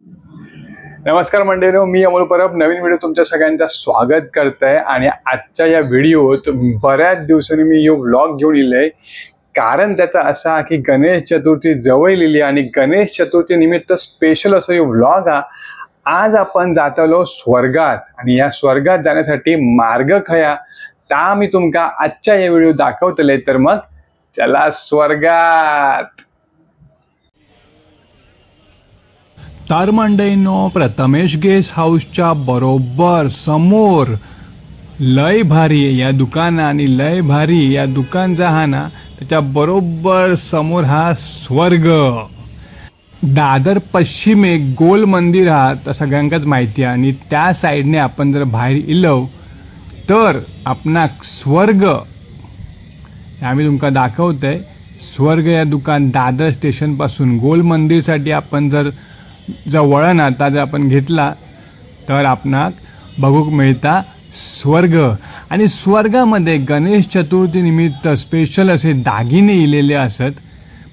नमस्कार मंडळींनो, मी अमोल परब नवीन व्हिडिओ तुमच्या सगळ्यांचं स्वागत करतोय. आणि आजच्या या व्हिडिओत बऱ्याच दिवसांनी मी यो व्लॉग घेऊन येलोय. कारण त्याचा असा की गणेश चतुर्थी जवळ लिहिली आणि गणेश चतुर्थी निमित्त स्पेशल असं यो व्लॉग हा. आज आपण जातलो स्वर्गात आणि या स्वर्गात जाण्यासाठी मार्ग खया ता मी तुमका आजच्या या व्हिडिओ दाखवतले. तर मग चला स्वर्गात. तर मंडळींनो, प्रथमेश गेस्ट हाऊसच्या बरोबर समोर लय भारी या दुकान आणि लय भारी या दुकान जहा ना त्याच्या बरोबर समोर हा स्वर्ग. दादर पश्चिम एक गोल मंदिर हा तर सगळ्यांकाच माहिती आहे. आणि त्या साईडने आपण जर बाहेर इलो तर आपणाक स्वर्ग आम्ही तुमका दाखवतोय. स्वर्ग या दुकान दादर स्टेशनपासून गोल मंदिरसाठी आपण जर वळण आता जर आपण घेतला तर आपणाक बघूक मिळता स्वर्ग. आणि स्वर्गामध्ये गणेश चतुर्थी निमित्त स्पेशल असे दागिने इलेले असत.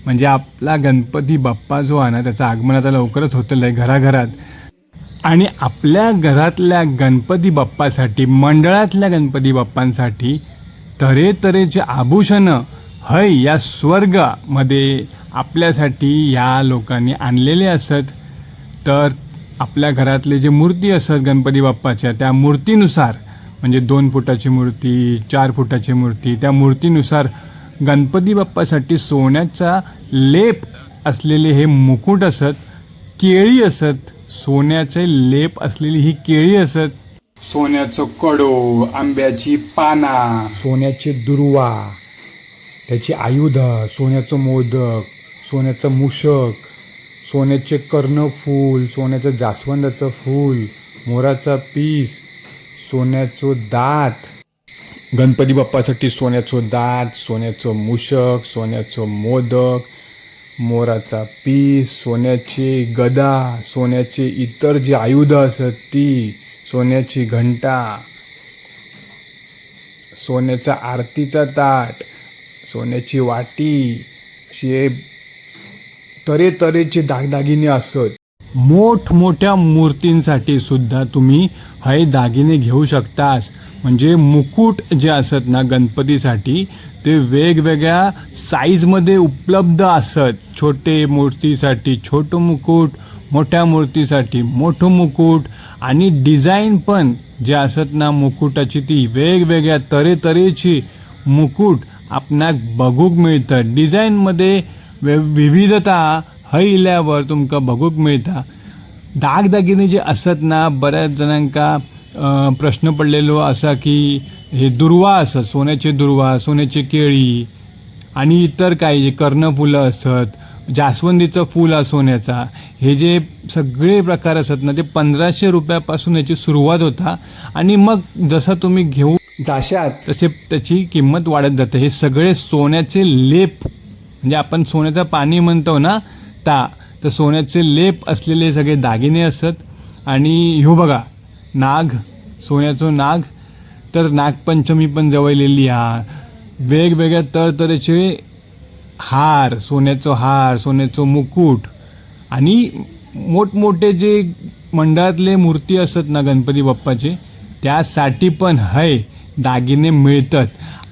म्हणजे आपला गणपती बाप्पा जो आहे ना त्याचं आगमन आता लवकरच होतं आहे घराघरात. आणि आपल्या घरातल्या गणपती बाप्पासाठी मंडळातल्या गणपती बाप्पांसाठी तऱ्हेतऱ्हेचे आभूषणं हय या स्वर्गामध्ये आपल्यासाठी या लोकांनी आणलेले असत. तर आपल्या घरातले जे मूर्ती असतात गणपती बाप्पाच्या त्या मूर्तीनुसार म्हणजे 2 फुटाची मूर्ती 4 फुटाची मूर्ती त्या मूर्तीनुसार गणपती बाप्पासाठी सोन्याचा लेप असलेले हे मुकुट असत. केळी असत, सोन्याचे लेप असलेली ही केळी असत. सोन्याचं कडो, आंब्याची पाना, सोन्याचे दुर्वा, त्याची आयुध, सोन्याचं मोदक, सोन्याचं मूषक, सोन्याचे कर्णफूल, सोन्याचं जास्वंदाचं फूल, मोराचा पीस, सोन्याचं दात. गणपती बाप्पासाठी सोन्याचं दात, सोन्याचं मूषक, सोन्याचं मोदक, मोराचा पीस, सोन्याची गदा, सोन्याचे इतर जी आयुध असत ती, सोन्याची घंटा, सोन्याचा आरतीचा ताट, सोन्याची वाटी, अशी तऱ्हेतऱ्हेचे दागदागिने असत. मोठमोठ्या मूर्तींसाठी सुद्धा तुम्ही हे दागिने घेऊ शकतास. म्हणजे मुकुट जे असत ना गणपतीसाठी ते वेगवेगळ्या साईजमध्ये उपलब्ध असत. छोटे मूर्तीसाठी छोटं मुकुट, मोठ्या मूर्तीसाठी मोठं मुकुट. आणि डिझाईन पण जे असत ना मुकुटाची ती वेगवेगळ्या तऱ्हेतऱ्हेची मुकुट आपणाक बघूक मिळतं. डिझाईनमध्ये विविधता हयल्यावर तुमका बघूक मिळता. दागदागिने जे असत ना बऱ्याच जणांका प्रश्न पडलेलो असा की हे दुर्वा असत, सोन्याचे दुर्वा, सोन्याची केळी आणि इतर काही जे कर्णफुलं असत, जास्वंदीचं फूल हा सोन्याचा, हे जे सगळे प्रकार असत ना ते 1500 रुपयापासून याची सुरुवात होता. आणि मग जसं तुम्ही घेऊ जाशात तसे त्याची किंमत वाढत जाते. हे सगळे सोन्याचे लेप म्हणजे आपण सोन्याचं पाणी म्हणतो ना तर सोन्याचे लेप असलेले सगळे दागिने असत. आणि ह्यो बघा नाग, सोन्याचं नाग. तर नागपंचमी पण जवळलेली हा. वेगवेगळ्या तऱ्हेचे हार, सोन्याचं हार, सोन्याचं मुकुट. आणि मोठमोठे जे मंडळातले मूर्ती असत ना गणपती बाप्पाचे त्यासाठी पण हय दागिने मिळतात.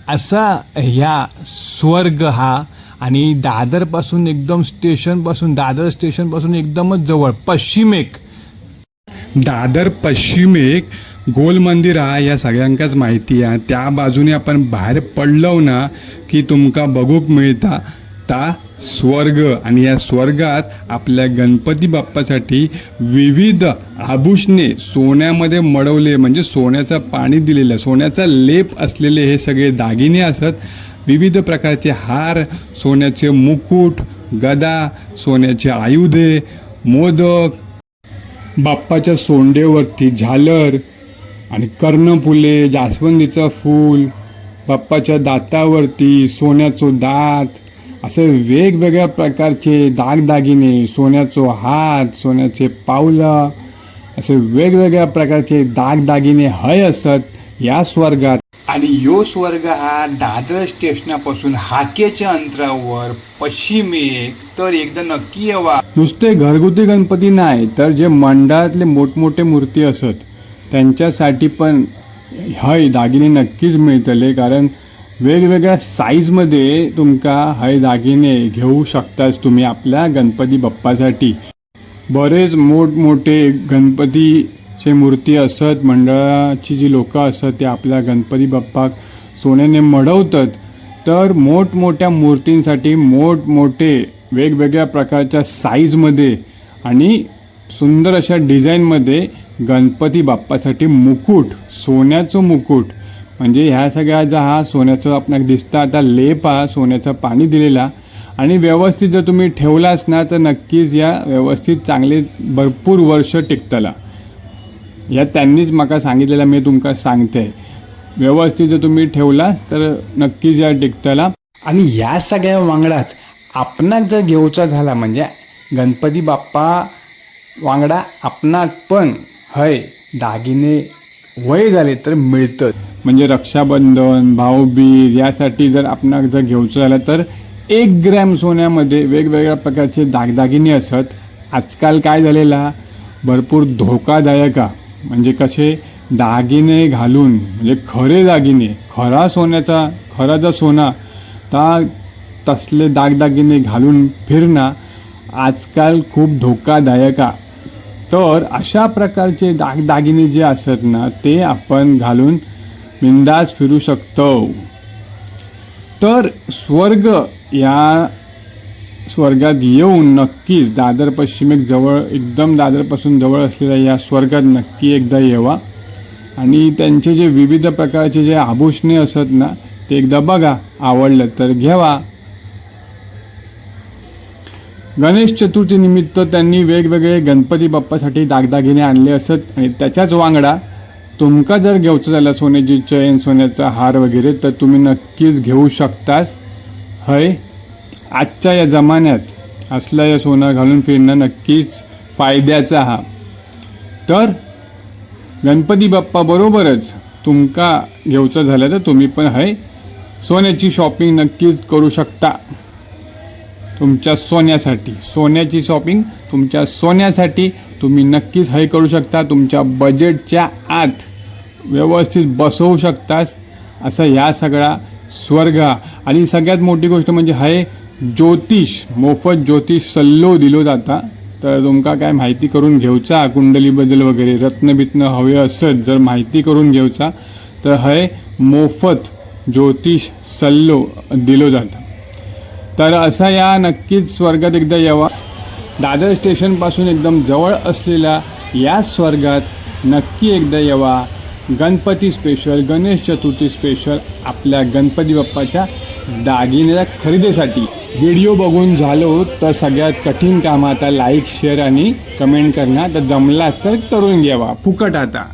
असा ह्या स्वर्ग हा. आणि दादरपासून एकदम दादर स्टेशनपासून एकदमच जवळ दादर पश्चिम एक गोल मंदिर हा या सगळ्यांकाच माहिती आहे. त्या बाजूने आपण बाहेर पडलो ना की तुमका बघूक मिळता ता स्वर्ग. आणि या स्वर्गात आपल्या गणपती बाप्पासाठी विविध आभूषणे सोन्यामध्ये मडवले म्हणजे सोन्याचं पाणी दिलेलं, सोन्याचा लेप असलेले हे सगळे दागिने असत. विविध प्रकारचे हार, सोन्याचे मुकुट, गदा, सोन्याचे आयुधे, मोदक, बाप्पाच्या सोंडेवरती झालर आणि कर्णफुले, जास्वंदीचं फूल, बाप्पाच्या दातावरती सोन्याचं दात, असे वेगवेगळ्या प्रकारचे दागदागिने, सोन्याचं हात, सोन्याचे पावलं, असे वेगवेगळ्या प्रकारचे दागदागिने हय असत या स्वर्गात. आणि यो स्वर्ग हा दादर स्टेशनापासून हाकेच्या अंतरावर पश्चिमेक तर एकदा नक्की यावा. नुसते घरगुती गणपती नाही तर जे मंडळातले मोठमोठे मूर्ती असत त्यांच्यासाठी पण हय दागिने नक्कीच मिळतले, कारण वेगवेगळ्या साईजमध्ये तुमका हय दागिने घेऊ शकताच तुम्ही आपल्या गणपती बाप्पासाठी. बरेच मोठमोठे गणपतीचे मूर्ती असत, मंडळाची जी लोकं असत ते आपल्या गणपती बाप्पाक सोन्याने मढवतात. तर मोठमोठ्या मूर्तींसाठी मोठमोठे वेगवेगळ्या प्रकारच्या साईजमध्ये आणि सुंदर अशा डिझाईनमध्ये गणपती बाप्पासाठी मुकुट, सोन्याचं मुकुट म्हणजे ह्या सगळ्याचा हा सोन्याचं आपणाक दिसतं आता लेप हा सोन्याचं पाणी दिलेला आणि व्यवस्थित जर तुम्ही ठेवलास ना तर नक्कीच या व्यवस्थित चांगले भरपूर वर्ष टिकतला. या त्यांनीच माका सांगितलेलं, मी तुमका सांगते व्यवस्थित जर तुम्ही ठेवलास तर नक्कीच या टिकतला. आणि या सगळ्या वांगडाच आपणाक जर घेऊचा झाला म्हणजे गणपती बाप्पा वांगडा आपणाक पण हय दागिने वय झाले तर मिळतं. म्हणजे रक्षाबंधन, भाऊबीज यासाठी जर आपणाक जर घेऊचं झालं तर 1 ग्रॅम सोन्यामध्ये वेगवेगळ्या प्रकारचे दागदागिने असत. आजकाल काय झालेला भरपूर धोकादायक म्हणजे कसे दागिने घालून म्हणजे खरे दागिने खरा जो सोना तसले दागदागिने घालून फिरणं आजकाल खूप धोकादायक. तर अशा प्रकारचे दागदागिने जे असत ना ते आपण घालून बिंदास फिरू शकतो. तर स्वर्ग या स्वर्गात येऊन नक्कीच दादर पश्चिमेक जवळ एकदम दादरपासून जवळ असलेल्या या स्वर्गात नक्की एकदा येवा आणि त्यांचे जे विविध प्रकारचे जे आभूषणे असत ना ते एकदा बघा, आवडलं तर घ्यावा. गणेश चतुर्थी निमित्त त्यांनी वेगवेगळे गणपती बाप्पासाठी दागदागिने आणले असत आणि त्याच्याच वांगडा तुमका जर घेऊचं झालं सोन्याची चैन, सोन्याचा हार वगैरे तर तुम्ही नक्कीच घेऊ शकतास. हय आजच्या या जमान्यात असलं या सोनं घालून फिरणं नक्कीच फायद्याचा हा. तर गणपती बाप्पा बरोबरच तुमका घेऊचं झालं तर तुम्ही पण हय सोन्याची शॉपिंग नक्कीच करू शकता तुमच्या सोन्यासाठी. सोन्याची शॉपिंग तुमच्या सोन्यासाठी तुम्ही नक्कीच हय करू शकता. तुमच्या बजेटच्या आत व्यवस्थित बसवू शकतास असं या सगळा स्वर्ग. आणि सगळ्यात मोठी गोष्ट म्हणजे हय ज्योतिष, मोफत ज्योतिष सल्लो दिलो जाता. तर तुमका काय माहिती करून घेऊचा कुंडलीबद्दल वगैरे रत्नबित्न हवे असत जर माहिती करून घेऊचा तर हय मोफत ज्योतिष सल्लो दिलो जाता. तर असा या नक्कीच स्वर्गात एकदा यावा. दादर स्टेशनपासून एकदम जवळ असलेल्या या स्वर्गात नक्की एकदा यावा. गणपती स्पेशल, गणेश चतुर्थी स्पेशल आपल्या गणपती बाप्पाच्या दागिन्याच्या खरेदीसाठी. व्हिडिओ बघून झालो तर सगळ्यात कठीण काम आता लाईक, शेअर आणि कमेंट करणं. तर जमलाच तर करून घ्यावा फुकट आता.